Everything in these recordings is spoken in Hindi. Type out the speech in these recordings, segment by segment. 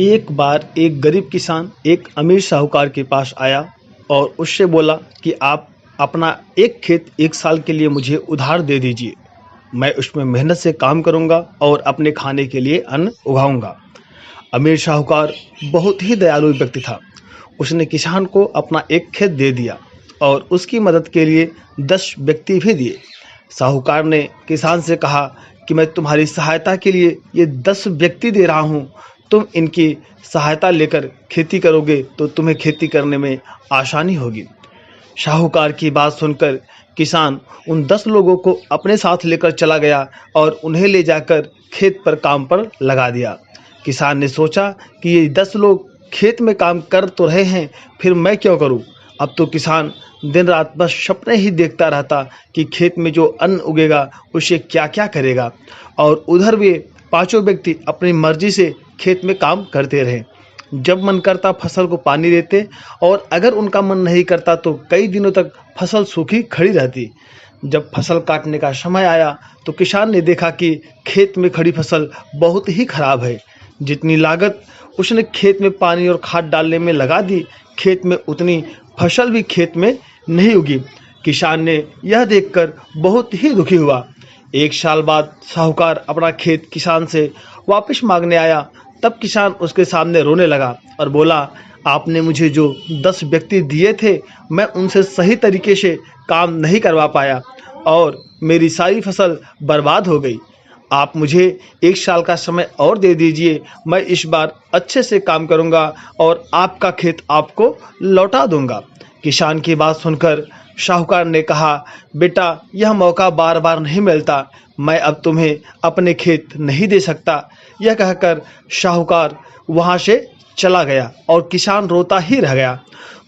एक बार एक गरीब किसान एक अमीर साहूकार के पास आया और उससे बोला कि आप अपना एक खेत 1 साल के लिए मुझे उधार दे दीजिए। मैं उसमें मेहनत से काम करूंगा और अपने खाने के लिए अन्न उगाऊंगा। अमीर साहूकार बहुत ही दयालु व्यक्ति था। उसने किसान को अपना एक खेत दे दिया और उसकी मदद के लिए 10 व्यक्ति भी दिए। साहूकार ने किसान से कहा कि मैं तुम्हारी सहायता के लिए ये 10 व्यक्ति दे रहा हूँ। तुम इनकी सहायता लेकर खेती करोगे तो तुम्हें खेती करने में आसानी होगी। साहूकार की बात सुनकर किसान उन 10 लोगों को अपने साथ लेकर चला गया और उन्हें ले जाकर खेत पर काम पर लगा दिया। किसान ने सोचा कि ये 10 लोग खेत में काम कर तो रहे हैं, फिर मैं क्यों करूं। अब तो किसान दिन रात बस सपने ही देखता रहता कि खेत में जो अन्न उगेगा उसे क्या क्या करेगा। और उधर वे पांचों व्यक्ति अपनी मर्जी से खेत में काम करते रहे। जब मन करता फसल को पानी देते और अगर उनका मन नहीं करता तो कई दिनों तक फसल सूखी खड़ी रहती। जब फसल काटने का समय आया तो किसान ने देखा कि खेत में खड़ी फसल बहुत ही खराब है। जितनी लागत उसने खेत में पानी और खाद डालने में लगा दी, खेत में उतनी फसल भी खेत में नहीं उगी। किसान ने यह देखकर बहुत ही दुखी हुआ। 1 साल बाद साहूकार अपना खेत किसान से वापस मांगने आया। तब किसान उसके सामने रोने लगा और बोला, आपने मुझे जो 10 व्यक्ति दिए थे, मैं उनसे सही तरीके से काम नहीं करवा पाया और मेरी सारी फसल बर्बाद हो गई। आप मुझे 1 साल का समय और दे दीजिए, मैं इस बार अच्छे से काम करूंगा और आपका खेत आपको लौटा दूंगा। किसान की बात सुनकर साहूकार ने कहा, बेटा यह मौका बार बार नहीं मिलता, मैं अब तुम्हें अपने खेत नहीं दे सकता। यह कहकर साहूकार वहां से चला गया और किसान रोता ही रह गया।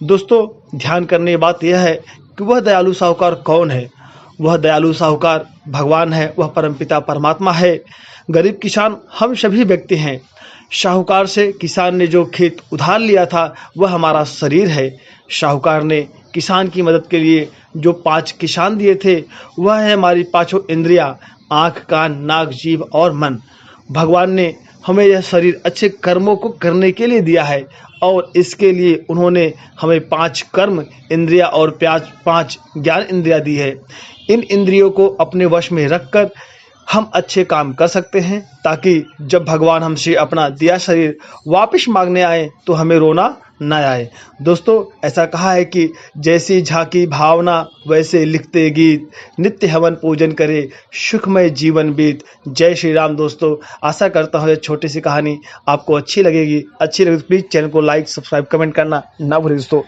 दोस्तों, ध्यान करने की बात यह है कि वह दयालु साहूकार कौन है। वह दयालु साहूकार भगवान है, वह परमपिता परमात्मा है। गरीब किसान हम सभी व्यक्ति हैं। साहूकार से किसान ने जो खेत उधार लिया था वह हमारा शरीर है। साहूकार ने किसान की मदद के लिए जो 5 किसान दिए थे वह है हमारी पांचों इंद्रियां, आँख, कान, नाक, जीभ और मन। भगवान ने हमें यह शरीर अच्छे कर्मों को करने के लिए दिया है और इसके लिए उन्होंने हमें 5 कर्म इंद्रियां और 5 ज्ञान इंद्रियां दी है। इन इंद्रियों को अपने वश में रखकर हम अच्छे काम कर सकते हैं, ताकि जब भगवान हमसे अपना दिया शरीर वापस मांगने आए तो हमें रोना न आए। दोस्तों, ऐसा कहा है कि जैसी झांकी भावना वैसे लिखते गीत, नित्य हवन पूजन करे सुखमय जीवन बीत। जय श्री राम। दोस्तों, आशा करता हूँ ये छोटी सी कहानी आपको अच्छी लगेगी। अच्छी लगे तो प्लीज़ चैनल को लाइक, सब्सक्राइब, कमेंट करना ना भूलें दोस्तों।